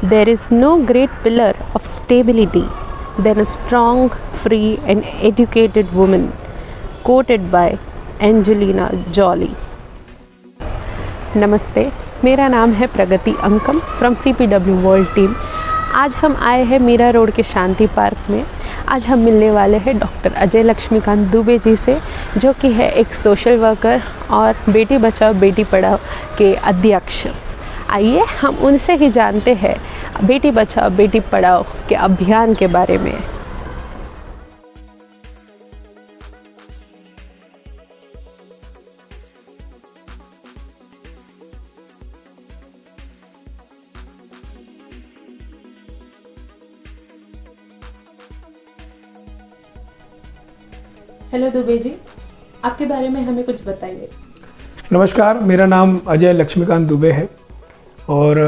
There is no great pillar of stability than a strong, free, and educated woman, quoted by Angelina Jolie. नमस्ते, मेरा नाम है Pragati Ankam from CPW world team. आज हम आए हैं मीरा रोड के शांति पार्क में। आज हम मिलने वाले हैं डॉक्टर अजय लक्ष्मीकांत दुबे जी से, जो कि है एक सोशल वर्कर और बेटी बचाओ बेटी पढ़ाओ के अध्यक्ष। आइए हम उनसे ही जानते हैं बेटी बचाओ बेटी पढ़ाओ के अभियान के बारे में। हेलो दुबे जी, आपके बारे में हमें कुछ बताइए। नमस्कार, मेरा नाम अजय लक्ष्मीकांत दुबे है और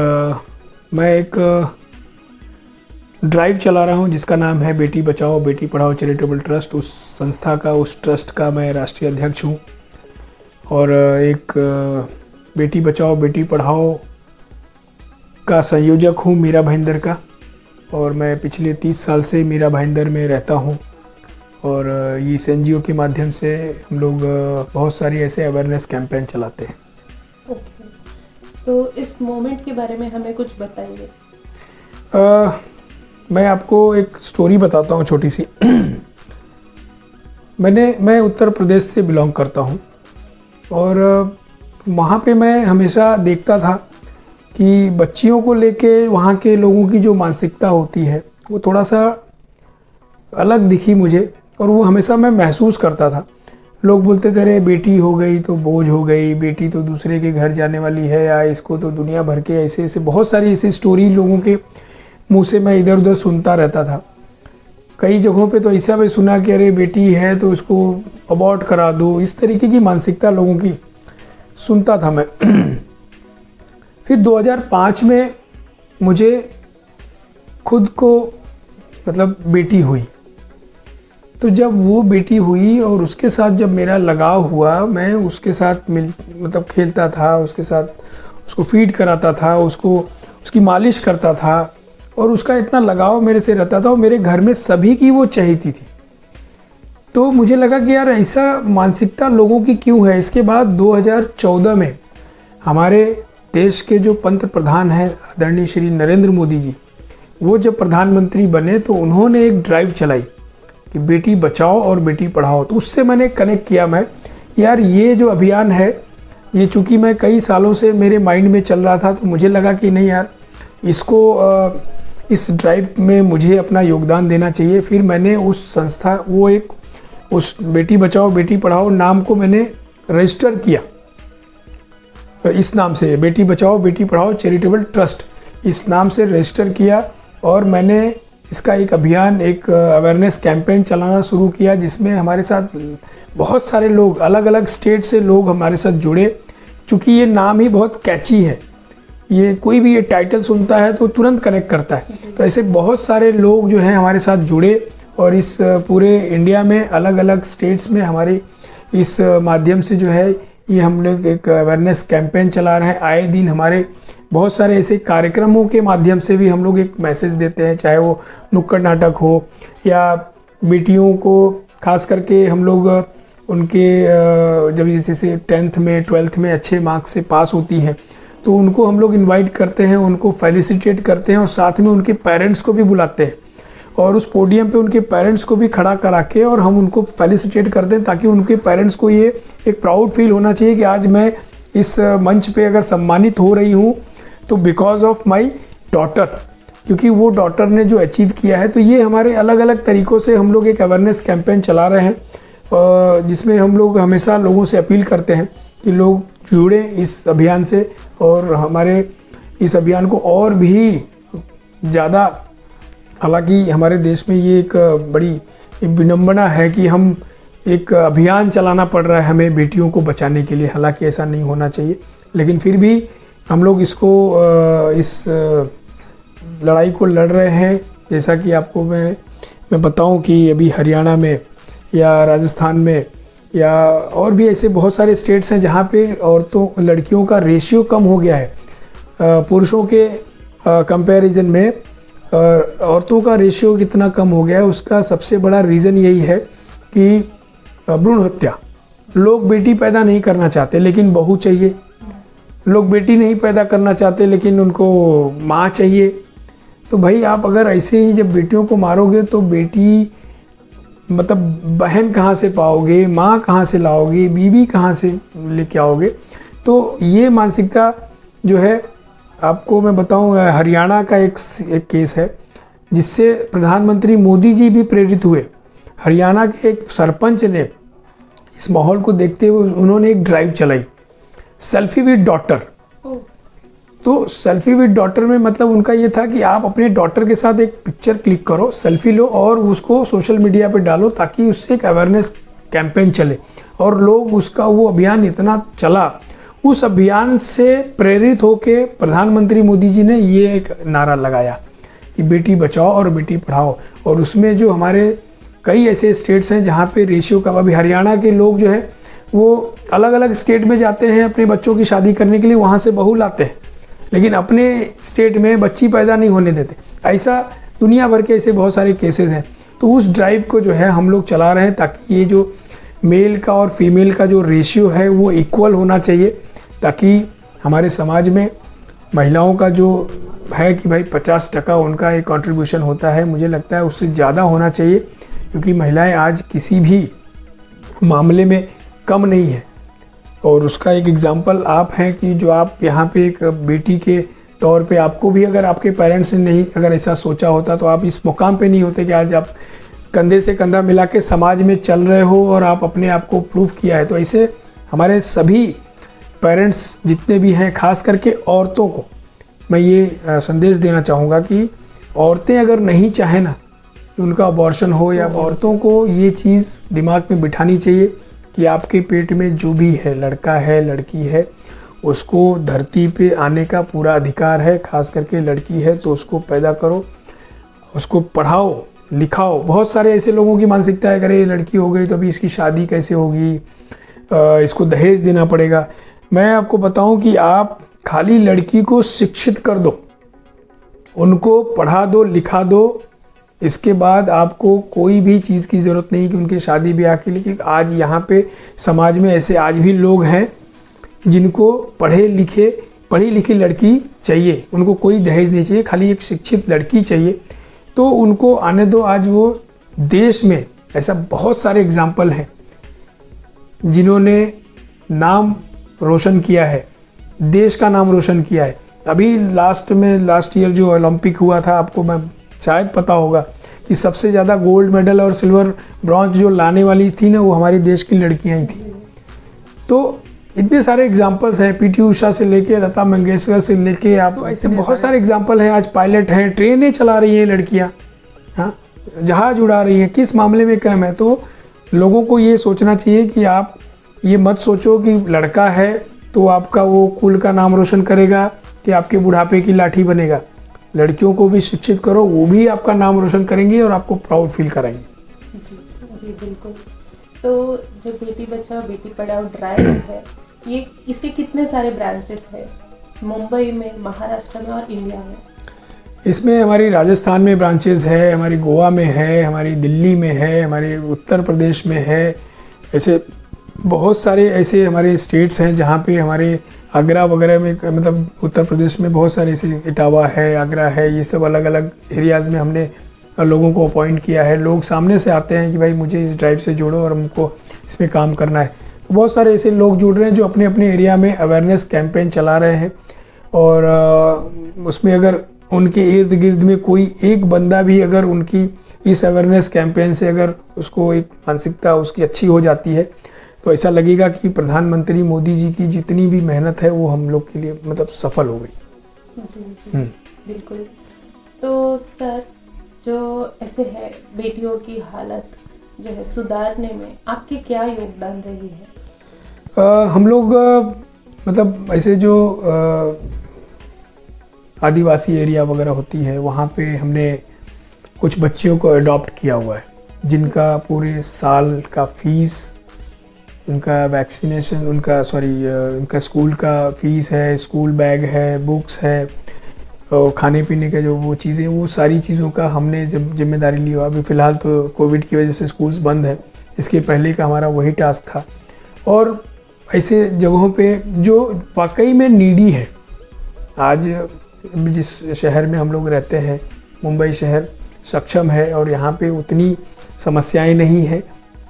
मैं एक ड्राइव चला रहा हूं जिसका नाम है बेटी बचाओ बेटी पढ़ाओ चैरिटेबल ट्रस्ट। उस संस्था का, उस ट्रस्ट का मैं राष्ट्रीय अध्यक्ष हूं और एक बेटी बचाओ बेटी पढ़ाओ का संयोजक हूं मीरा भाईंदर का। और मैं पिछले 30 साल से मीरा भाईंदर में रहता हूं और इस NGO के माध्यम से हम लोग बहुत सारी ऐसे अवेयरनेस कैंपेन चलाते हैं। ओके, तो इस मोमेंट के बारे में हमें कुछ बताइए। मैं आपको एक स्टोरी बताता हूँ छोटी सी। मैं उत्तर प्रदेश से बिलोंग करता हूँ और वहाँ पे मैं हमेशा देखता था कि बच्चियों को लेके वहाँ के लोगों की जो मानसिकता होती है वो थोड़ा सा अलग दिखी मुझे और वो हमेशा मैं महसूस करता था। लोग बोलते थे अरे बेटी हो गई तो बोझ हो गई, बेटी तो दूसरे के घर जाने वाली है, या इसको तो दुनिया भर के ऐसे बहुत सारी ऐसी स्टोरी लोगों के मुंह से मैं इधर उधर सुनता रहता था। कई जगहों पे तो ऐसा भी सुना कि अरे बेटी है तो उसको अबॉर्ट करा दो, इस तरीके की मानसिकता लोगों की सुनता था मैं। फिर 2005 में मुझे खुद को बेटी हुई, तो जब वो बेटी हुई और उसके साथ जब मेरा लगाव हुआ, मैं उसके साथ खेलता था, उसके साथ उसको फीड कराता था, उसकी मालिश करता था और उसका इतना लगाव मेरे से रहता था और मेरे घर में सभी की वो चहेती थी। तो मुझे लगा कि यार ऐसा मानसिकता लोगों की क्यों है। इसके बाद 2014 में हमारे देश के जो पंत प्रधान हैं आदरणीय श्री नरेंद्र मोदी जी, वो जब प्रधानमंत्री बने तो उन्होंने एक ड्राइव चलाई कि बेटी बचाओ और बेटी पढ़ाओ। तो उससे मैंने कनेक्ट किया मैं, यार ये जो अभियान है ये चूँकि मैं कई सालों से मेरे माइंड में चल रहा था, तो मुझे लगा कि नहीं यार इसको इस ड्राइव में मुझे अपना योगदान देना चाहिए। फिर मैंने उस संस्था उस बेटी बचाओ बेटी पढ़ाओ नाम को मैंने रजिस्टर किया, इस नाम से बेटी बचाओ बेटी पढ़ाओ चैरिटेबल ट्रस्ट, इस नाम से रजिस्टर किया और मैंने इसका एक अभियान, एक अवेयरनेस कैंपेन चलाना शुरू किया, जिसमें हमारे साथ बहुत सारे लोग, अलग अलग स्टेट से लोग हमारे साथ जुड़े। चूँकि ये नाम ही बहुत कैची है, ये कोई भी ये टाइटल सुनता है तो तुरंत कनेक्ट करता है। तो ऐसे बहुत सारे लोग जो हैं हमारे साथ जुड़े और इस पूरे इंडिया में अलग अलग स्टेट्स में हमारे इस माध्यम से जो है ये हम लोग एक अवेयरनेस कैंपेन चला रहे हैं। आए दिन हमारे बहुत सारे ऐसे कार्यक्रमों के माध्यम से भी हम लोग एक मैसेज देते हैं, चाहे वो नुक्कड़ नाटक हो या बेटियों को खास करके हम लोग उनके जब जैसे 10th में 12th में अच्छे मार्क्स से पास होती हैं तो उनको हम लोग इनवाइट करते हैं, उनको फेलिसिटेट करते हैं और साथ में उनके पेरेंट्स को भी बुलाते हैं और उस पोडियम पे उनके पेरेंट्स को भी खड़ा करा के और हम उनको फेलिसिटेट करते हैं, ताकि उनके पेरेंट्स को ये एक प्राउड फील होना चाहिए कि आज मैं इस मंच पे अगर सम्मानित हो रही हूँ तो बिकॉज ऑफ माई डॉटर, क्योंकि वो डॉटर ने जो अचीव किया है। तो ये हमारे अलग अलग तरीक़ों से हम लोग एक अवेयरनेस कैंपेन चला रहे हैं, जिसमें हम लोग हमेशा लोगों से अपील करते हैं कि लोग जुड़े इस अभियान से और हमारे इस अभियान को और भी ज़्यादा, हालांकि हमारे देश में ये एक बड़ी विडंबना है कि हम एक अभियान चलाना पड़ रहा है हमें बेटियों को बचाने के लिए, हालांकि ऐसा नहीं होना चाहिए, लेकिन फिर भी हम लोग इस लड़ाई को लड़ रहे हैं। जैसा कि आपको मैं बताऊं कि अभी हरियाणा में या राजस्थान में या और भी ऐसे बहुत सारे स्टेट्स हैं जहाँ पे औरतों लड़कियों का रेशियो कम हो गया है, पुरुषों के कंपैरिजन में औरतों का रेशियो कितना कम हो गया है, उसका सबसे बड़ा रीज़न यही है कि भ्रूण हत्या। लोग बेटी पैदा नहीं करना चाहते लेकिन बहू चाहिए, लोग बेटी नहीं पैदा करना चाहते लेकिन उनको माँ चाहिए। तो भाई आप अगर ऐसे ही जब बेटियों को मारोगे तो बेटी मतलब बहन कहाँ से पाओगे, माँ कहाँ से लाओगे, बीवी कहाँ से लेके आओगे। तो ये मानसिकता जो है, आपको मैं बताऊँ, हरियाणा का एक केस है जिससे प्रधानमंत्री मोदी जी भी प्रेरित हुए। हरियाणा के एक सरपंच ने इस माहौल को देखते हुए उन्होंने एक ड्राइव चलाई, सेल्फी विद डॉटर। तो सेल्फी विद डॉटर में मतलब उनका ये था कि आप अपने डॉटर के साथ एक पिक्चर क्लिक करो, सेल्फी लो और उसको सोशल मीडिया पे डालो ताकि उससे एक अवेयरनेस कैंपेन चले। और लोग उसका वो अभियान इतना चला, उस अभियान से प्रेरित होके प्रधानमंत्री मोदी जी ने ये एक नारा लगाया कि बेटी बचाओ और बेटी पढ़ाओ। और उसमें जो हमारे कई ऐसे स्टेट्स हैं जहाँ पे रेशियो का, अभी हरियाणा के लोग जो है वो अलग अलग स्टेट में जाते हैं अपने बच्चों की शादी करने के लिए, वहाँ से बहू लाते हैं लेकिन अपने स्टेट में बच्ची पैदा नहीं होने देते। ऐसा दुनिया भर के ऐसे बहुत सारे केसेस हैं। तो उस ड्राइव को जो है हम लोग चला रहे हैं ताकि ये जो मेल का और फीमेल का जो रेशियो है वो इक्वल होना चाहिए, ताकि हमारे समाज में महिलाओं का जो है कि भाई 50% उनका एक कंट्रीब्यूशन होता है, मुझे लगता है उससे ज़्यादा होना चाहिए, क्योंकि महिलाएं आज किसी भी मामले में कम नहीं है। और उसका एक एग्जांपल आप हैं कि जो आप यहाँ पे एक बेटी के तौर पे, आपको भी अगर आपके पेरेंट्स ने नहीं अगर ऐसा सोचा होता तो आप इस मुकाम पे नहीं होते कि आज आप कंधे से कंधा मिला के समाज में चल रहे हो और आप अपने आप को प्रूव किया है। तो ऐसे हमारे सभी पेरेंट्स जितने भी हैं, खास करके औरतों को मैं ये संदेश देना चाहूँगा कि औरतें अगर नहीं चाहें ना कि उनका अबॉर्शन हो, या औरतों को ये चीज़ दिमाग में बिठानी चाहिए कि आपके पेट में जो भी है, लड़का है लड़की है, उसको धरती पे आने का पूरा अधिकार है। खास करके लड़की है तो उसको पैदा करो, उसको पढ़ाओ लिखाओ। बहुत सारे ऐसे लोगों की मानसिकता है, अरे लड़की हो गई तो अभी इसकी शादी कैसे होगी, इसको दहेज देना पड़ेगा। मैं आपको बताऊं कि आप खाली लड़की को शिक्षित कर दो, उनको पढ़ा दो लिखा दो, इसके बाद आपको कोई भी चीज़ की ज़रूरत नहीं कि उनके शादी ब्याह के लिए। आज यहाँ पे समाज में ऐसे आज भी लोग हैं जिनको पढ़ी लिखी लड़की चाहिए, उनको कोई दहेज नहीं चाहिए, खाली एक शिक्षित लड़की चाहिए। तो उनको आने दो। आज वो देश में ऐसा बहुत सारे एग्जाम्पल हैं जिन्होंने नाम रोशन किया है, देश का नाम रोशन किया है। अभी लास्ट ईयर जो ओलंपिक हुआ था, आपको मैं शायद पता होगा कि सबसे ज़्यादा गोल्ड मेडल और सिल्वर ब्रॉन्ज जो लाने वाली थी ना, वो हमारी देश की लड़कियां ही थी। तो इतने सारे एग्जाम्पल्स हैं, पीटी उषा से लेके लता मंगेशकर से लेके आप, ऐसे बहुत सारे एग्जाम्पल हैं। आज पायलट हैं, ट्रेनें चला रही हैं लड़कियां, हाँ, जहाज उड़ा रही हैं। किस मामले में कम है? तो लोगों को ये सोचना चाहिए कि आप ये मत सोचो कि लड़का है तो आपका वो कुल का नाम रोशन करेगा कि आपके बुढ़ापे की लाठी बनेगा। लड़कियों को भी शिक्षित करो, वो भी आपका नाम रोशन करेंगी और आपको प्राउड फील कराएंगी। जी बिल्कुल। तो जो बेटी बचाओ बेटी पढ़ाओ ड्राइव है, ये इसके कितने सारे ब्रांचेस हैं मुंबई में, महाराष्ट्र में और इंडिया में? इसमें हमारी राजस्थान में ब्रांचेस है, हमारी गोवा में है, हमारी दिल्ली में है, हमारे उत्तर प्रदेश में है। ऐसे बहुत सारे ऐसे हमारे स्टेट्स हैं जहाँ पे हमारे आगरा वगैरह में, मतलब उत्तर प्रदेश में बहुत सारे ऐसे, इटावा है, आगरा है, ये सब अलग अलग एरियाज़ में हमने लोगों को अपॉइंट किया है। लोग सामने से आते हैं कि भाई मुझे इस ड्राइव से जोड़ो और हमको इसमें काम करना है। तो बहुत सारे ऐसे लोग जुड़ रहे हैं जो अपने अपने एरिया में अवेयरनेस कैंपेन चला रहे हैं। और उसमें अगर उनके इर्द गिर्द में कोई एक बंदा भी अगर उनकी इस अवेयरनेस कैंपेन से अगर उसको एक मानसिकता उसकी अच्छी हो जाती है तो ऐसा लगेगा कि प्रधानमंत्री मोदी जी की जितनी भी मेहनत है वो हम लोग के लिए मतलब सफल हो गई। बिल्कुल। तो सर, जो ऐसे है बेटियों की हालत जो है सुधारने में आपकी क्या योगदान रही है? हम लोग मतलब ऐसे जो आदिवासी एरिया वगैरह होती है वहाँ पे हमने कुछ बच्चियों को अडॉप्ट किया हुआ है जिनका पूरे साल का फीस उनका वैक्सीनेशन, उनका स्कूल का फीस है, स्कूल बैग है, बुक्स है, और खाने पीने के जो वो चीज़ें, वो सारी चीज़ों का हमने जिम्मेदारी ली। अभी फ़िलहाल तो कोविड की वजह से स्कूल्स बंद है, इसके पहले का हमारा वही टास्क था। और ऐसे जगहों पे जो वाकई में नीडी है, आज जिस शहर में हम लोग रहते हैं, मुंबई शहर सक्षम है और यहाँ पे उतनी समस्याएं नहीं है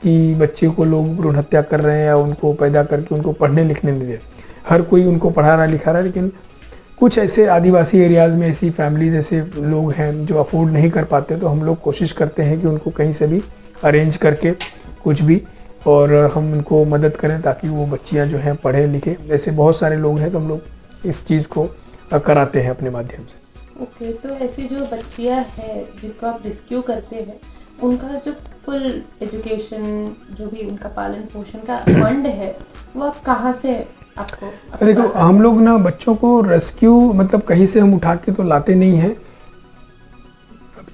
कि बच्चे को लोग भ्रूण हत्या कर रहे हैं या उनको पैदा करके उनको पढ़ने लिखने नहीं दे रहे। हर कोई उनको पढ़ा रहा लिखा रहा है, लेकिन कुछ ऐसे आदिवासी एरियाज़ में ऐसी फैमिलीज, ऐसे लोग हैं जो अफोर्ड नहीं कर पाते, तो हम लोग कोशिश करते हैं कि उनको कहीं से भी अरेंज करके कुछ भी, और हम उनको मदद करें ताकि वो बच्चियां जो हैं पढ़े लिखे। ऐसे बहुत सारे लोग हैं, तो हम लोग इस चीज़ को कराते हैं अपने माध्यम से। ओके, तो ऐसी जो बच्चियां हैं जिनको आप रेस्क्यू करते हैं, उनका जो फुल एजुकेशन, जो भी उनका पालन पोषण का फंड है, वो आप कहाँ से आपको? देखो, हम लोग ना बच्चों को रेस्क्यू मतलब कहीं से हम उठा के तो लाते नहीं हैं।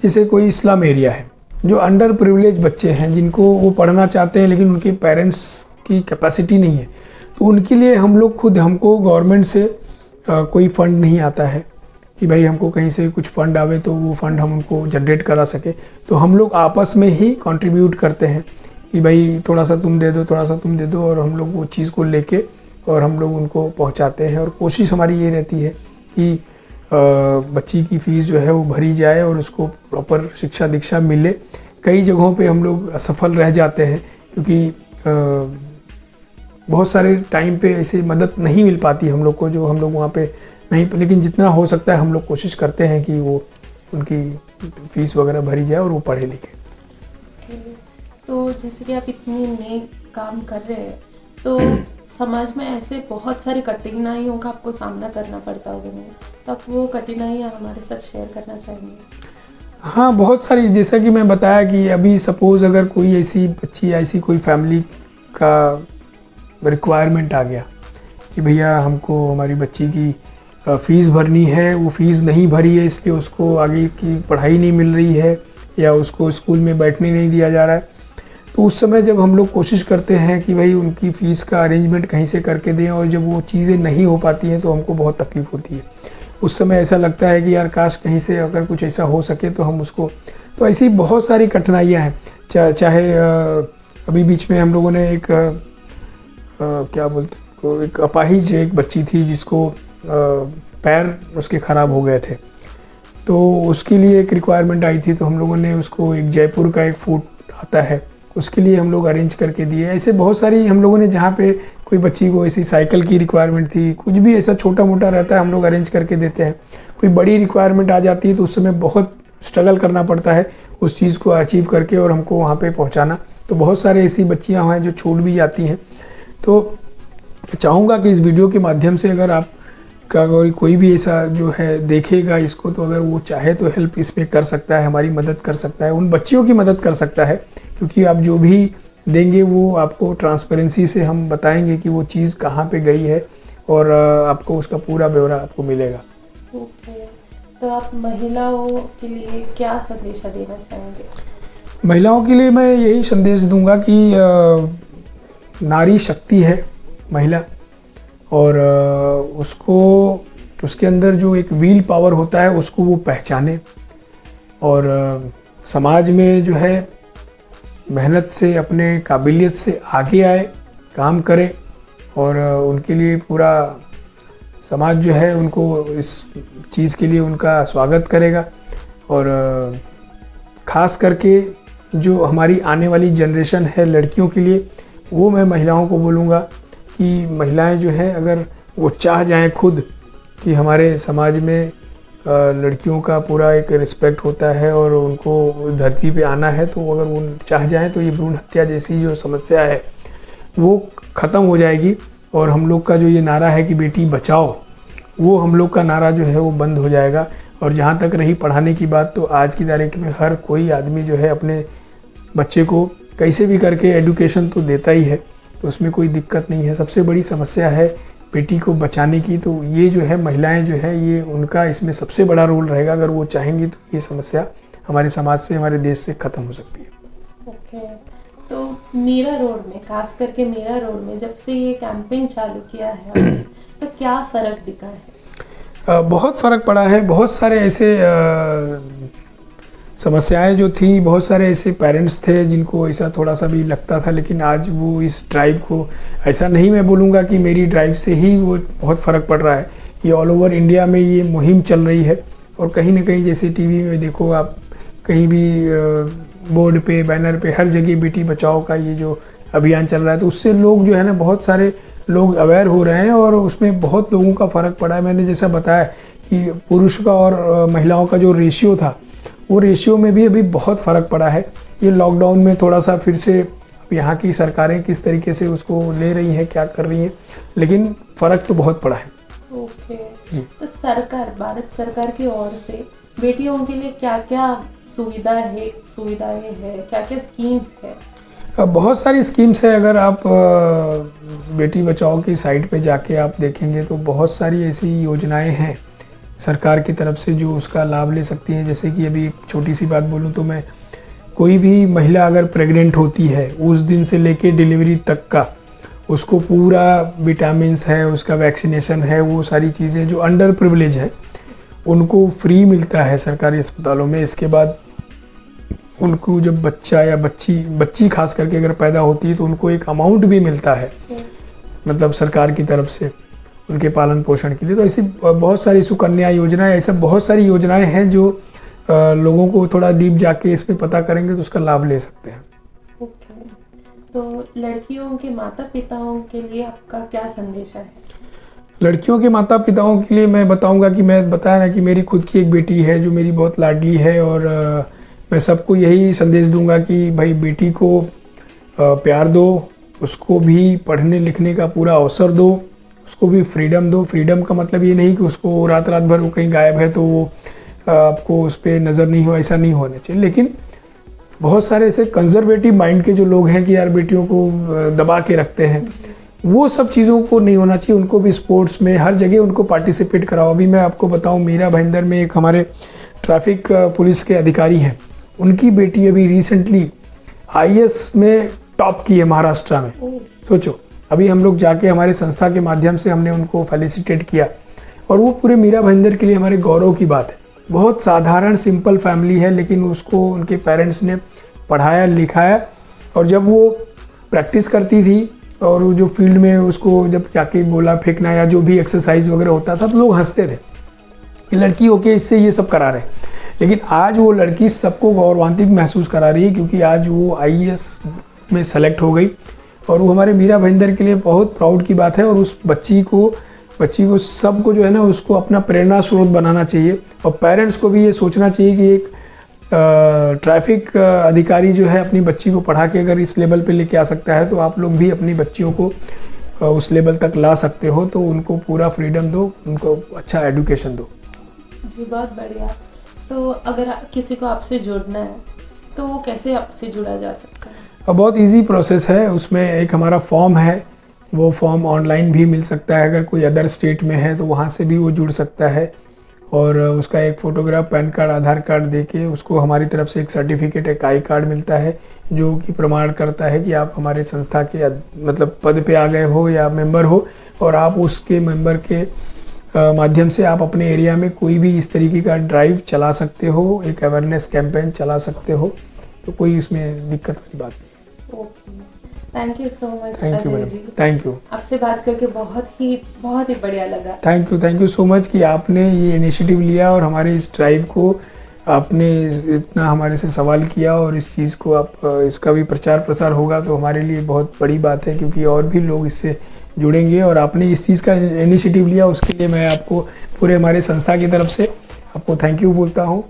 जैसे कोई स्लम एरिया है, जो अंडर प्रिविलेज बच्चे हैं, जिनको वो पढ़ना चाहते हैं लेकिन उनके पेरेंट्स की कैपेसिटी नहीं है, तो उनके लिए हम लोग खुद, हमको गवर्नमेंट से कोई फंड नहीं आता है कि भाई हमको कहीं से कुछ फंड आवे तो वो फंड हम उनको जनरेट करा सके। तो हम लोग आपस में ही कंट्रीब्यूट करते हैं कि भाई थोड़ा सा तुम दे दो, थोड़ा सा तुम दे दो, और हम लोग वो चीज़ को लेके और हम लोग उनको पहुंचाते हैं। और कोशिश हमारी ये रहती है कि बच्ची की फ़ीस जो है वो भरी जाए और उसको प्रॉपर शिक्षा दीक्षा मिले। कई जगहों पे हम लोग असफल रह जाते हैं क्योंकि बहुत सारे टाइम पे ऐसे मदद नहीं मिल पाती हम लोग को, जो हम लोग वहाँ पे नहीं, लेकिन जितना हो सकता है हम लोग कोशिश करते हैं कि वो उनकी फ़ीस वगैरह भरी जाए और वो पढ़े लिखे। तो जैसे कि आप इतने नेक काम कर रहे हैं, तो समाज में ऐसे बहुत सारी कठिनाइयों का आपको सामना करना पड़ता होगा, नहीं? तो आप वो कठिनाइयाँ हमारे साथ शेयर करना चाहेंगे? हाँ, बहुत सारी। जैसा कि मैं बताया कि अभी सपोज़ अगर कोई ऐसी बच्ची, ऐसी कोई फैमिली का रिक्वायरमेंट आ गया कि भैया हमको हमारी बच्ची की फ़ीस भरनी है, वो फ़ीस नहीं भरी है इसलिए उसको आगे की पढ़ाई नहीं मिल रही है या उसको स्कूल में बैठने नहीं दिया जा रहा है, तो उस समय जब हम लोग कोशिश करते हैं कि भाई उनकी फ़ीस का अरेंजमेंट कहीं से करके दें, और जब वो चीज़ें नहीं हो पाती हैं तो हमको बहुत तकलीफ़ होती है। उस समय ऐसा लगता है कि यार काश कहीं से अगर कुछ ऐसा हो सके तो हम उसको, तो ऐसी बहुत सारी कठिनाइयाँ हैं। चाहे अभी बीच में हम लोगों ने एक क्या बोलते हैं, एक अपाहिज एक बच्ची थी जिसको पैर उसके ख़राब हो गए थे, तो उसके लिए एक रिक्वायरमेंट आई थी, तो हम लोगों ने उसको एक जयपुर का एक फूड आता है उसके लिए हम लोग अरेंज करके दिए। ऐसे बहुत सारी हम लोगों ने, जहाँ पे कोई बच्ची को ऐसी साइकिल की रिक्वायरमेंट थी, कुछ भी ऐसा छोटा मोटा रहता है हम लोग अरेंज करके देते हैं। कोई बड़ी रिक्वायरमेंट आ जाती है तो उस समय बहुत स्ट्रगल करना पड़ता है उस चीज़ को अचीव करके और हमको वहाँ पे पहुँचाना। तो बहुत सारे ऐसी बच्चियाँ हैं जो छूट भी जाती हैं। तो चाहूँगा कि इस वीडियो के माध्यम से अगर आप का कोई भी ऐसा जो है देखेगा इसको, तो अगर वो चाहे तो हेल्प इसमें कर सकता है, हमारी मदद कर सकता है, उन बच्चियों की मदद कर सकता है, क्योंकि आप जो भी देंगे वो आपको ट्रांसपेरेंसी से हम बताएंगे कि वो चीज़ कहाँ पे गई है और आपको उसका पूरा ब्यौरा आपको मिलेगा। ओके, तो आप महिलाओं के लिए क्या संदेश देना चाहेंगे? महिलाओं के लिए मैं यही संदेश दूंगा कि नारी शक्ति है महिला, और उसको, उसके अंदर जो एक व्हील पावर होता है उसको वो पहचाने, और समाज में जो है मेहनत से, अपने काबिलियत से आगे आए, काम करे, और उनके लिए पूरा समाज जो है उनको इस चीज़ के लिए उनका स्वागत करेगा। और ख़ास करके जो हमारी आने वाली जनरेशन है लड़कियों के लिए, वो मैं महिलाओं को बोलूँगा कि महिलाएं जो है अगर वो चाह जाएं खुद कि हमारे समाज में लड़कियों का पूरा एक रिस्पेक्ट होता है और उनको धरती पे आना है, तो अगर वो चाह जाएं तो ये भ्रूण हत्या जैसी जो समस्या है वो ख़त्म हो जाएगी। और हम लोग का जो ये नारा है कि बेटी बचाओ, वो हम लोग का नारा जो है वो बंद हो जाएगा। और जहाँ तक रही पढ़ाने की बात, तो आज की तारीख में हर कोई आदमी जो है अपने बच्चे को कैसे भी करके एजुकेशन तो देता ही है, तो उसमें कोई दिक्कत नहीं है। सबसे बड़ी समस्या है बेटी को बचाने की, तो ये जो है महिलाएं जो है ये उनका इसमें सबसे बड़ा रोल रहेगा। अगर वो चाहेंगी तो ये समस्या हमारे समाज से, हमारे देश से ख़त्म हो सकती है। ओके, तो मीरा रोड में, खास करके मीरा रोड में जब से ये कैंपेन चालू किया है तो क्या फ़र्क दिखा है? बहुत फ़र्क पड़ा है। बहुत सारे ऐसे समस्याएं जो थी, बहुत सारे ऐसे पेरेंट्स थे जिनको ऐसा थोड़ा सा भी लगता था, लेकिन आज वो इस ड्राइव को, ऐसा नहीं मैं बोलूँगा कि मेरी ड्राइव से ही वो बहुत फ़र्क पड़ रहा है, ये ऑल ओवर इंडिया में ये मुहिम चल रही है। और कहीं ना कहीं जैसे टीवी में देखो आप, कहीं भी बोर्ड पे, बैनर पे, हर जगह बेटी बचाओ का ये जो अभियान चल रहा है, तो उससे लोग जो है ना, बहुत सारे लोग अवेयर हो रहे हैं और उसमें बहुत लोगों का फ़र्क पड़ा है। मैंने जैसा बताया कि पुरुष का और महिलाओं का जो रेशियो था, वो रेशियो में भी अभी बहुत फ़र्क पड़ा है। ये लॉकडाउन में थोड़ा सा फिर से अब यहाँ की सरकारें किस तरीके से उसको ले रही हैं, क्या कर रही हैं, लेकिन फ़र्क तो बहुत पड़ा है। ओके जी। तो सरकार, भारत सरकार की ओर से बेटियों के लिए क्या क्या सुविधाएं हैं, क्या क्या स्कीम्स है? बहुत सारी स्कीम्स है। अगर आप बेटी बचाओ की साइट पे जाके आप देखेंगे तो बहुत सारी ऐसी योजनाएं हैं सरकार की तरफ से जो उसका लाभ ले सकती हैं। जैसे कि अभी एक छोटी सी बात बोलूँ तो मैं, कोई भी महिला अगर प्रेग्नेंट होती है, उस दिन से लेके डिलीवरी तक का उसको पूरा विटामिन्स है, उसका वैक्सीनेशन है, वो सारी चीज़ें जो अंडर प्रिविलेज है उनको फ्री मिलता है सरकारी अस्पतालों में। इसके बाद उनको जब बच्चा या बच्ची खास करके अगर पैदा होती है तो उनको एक अमाउंट भी मिलता है, मतलब सरकार की तरफ से उनके पालन पोषण के लिए। तो ऐसी बहुत सारी सुकन्या योजनाएं, ऐसा बहुत सारी योजनाएं हैं जो लोगों को थोड़ा डीप जाके इसमें पता करेंगे तो उसका लाभ ले सकते हैं। ओके। तो लड़कियों के माता पिताओं के लिए आपका क्या संदेश है? लड़कियों के माता पिताओं के लिए मैं बताऊंगा कि मैं बताया ना कि मेरी खुद की एक बेटी है जो मेरी बहुत लाडली है, और मैं सबको यही संदेश दूंगा कि भाई बेटी को प्यार दो, उसको भी पढ़ने लिखने का पूरा अवसर दो, उसको भी फ्रीडम दो। फ्रीडम का मतलब ये नहीं कि उसको रात भर वो कहीं गायब है तो वो आपको उस पर नज़र नहीं हो, ऐसा नहीं होना चाहिए। लेकिन बहुत सारे ऐसे कंजर्वेटिव माइंड के जो लोग हैं कि यार बेटियों को दबा के रखते हैं, वो सब चीज़ों को नहीं होना चाहिए। उनको भी स्पोर्ट्स में हर जगह उनको पार्टिसिपेट कराओ। अभी मैं आपको बताऊं, मीरा भाईंदर में एक हमारे ट्रैफिक पुलिस के अधिकारी हैं, उनकी बेटी अभी रिसेंटली IAS में टॉप की है महाराष्ट्र में। सोचो, अभी हम लोग जाके हमारे संस्था के माध्यम से हमने उनको फेलिसिटेट किया, और वो पूरे मीरा भाईंदर के लिए हमारे गौरव की बात है। बहुत साधारण सिंपल फैमिली है, लेकिन उसको उनके पेरेंट्स ने पढ़ाया लिखाया, और जब वो प्रैक्टिस करती थी और जो फील्ड में उसको जब जाके गोला फेंकना या जो भी एक्सरसाइज वगैरह होता था तो लोग हंसते थे कि लड़की होके इससे ये सब करा रहे। लेकिन आज वो लड़की सबको गौरवान्वित महसूस करा रही है, क्योंकि आज वो IAS में सेलेक्ट हो गई, और वो हमारे मीरा भाईंदर के लिए बहुत प्राउड की बात है। और उस बच्ची को सबको जो है ना, उसको अपना प्रेरणा स्रोत बनाना चाहिए, और पेरेंट्स को भी ये सोचना चाहिए कि एक ट्रैफिक अधिकारी जो है अपनी बच्ची को पढ़ा के अगर इस लेवल पे लेके आ सकता है, तो आप लोग भी अपनी बच्चियों को उस लेवल तक ला सकते हो। तो उनको पूरा फ्रीडम दो, उनको अच्छा एजुकेशन दो। जी, बहुत बढ़िया। तो अगर किसी को आपसे जुड़ना है तो वो कैसे आपसे जुड़ा जा सकता है? बहुत इजी प्रोसेस है। उसमें एक हमारा फॉर्म है, वो फॉर्म ऑनलाइन भी मिल सकता है। अगर कोई अदर स्टेट में है तो वहाँ से भी वो जुड़ सकता है, और उसका एक फ़ोटोग्राफ, पैन कार्ड, आधार कार्ड देके उसको हमारी तरफ से एक सर्टिफिकेट, एक आई कार्ड मिलता है जो कि प्रमाण करता है कि आप हमारे संस्था के मतलब पद पे आ गए हो या मेंबर हो, और आप उसके मेंबर के माध्यम से आप अपने एरिया में कोई भी इस तरीके का ड्राइव चला सकते हो, एक अवेयरनेस कैंपेन चला सकते हो। तो कोई इसमें दिक्कत वाली बात नहीं। Okay, thank you so much. Thank you madam, thank you. आपसे बात करके बहुत ही बढ़िया लगा। थैंक यू सो मच कि आपने ये इनिशिएटिव लिया और हमारे इस ड्राइव को आपने इतना हमारे से सवाल किया, और इस चीज़ को आप इसका भी प्रचार प्रसार होगा तो हमारे लिए बहुत बड़ी बात है, क्योंकि और भी लोग इससे जुड़ेंगे। और आपने इस चीज़ का इनिशिएटिव लिया, उसके लिए मैं आपको पूरे हमारे संस्था की तरफ से आपको थैंक यू बोलता हूँ।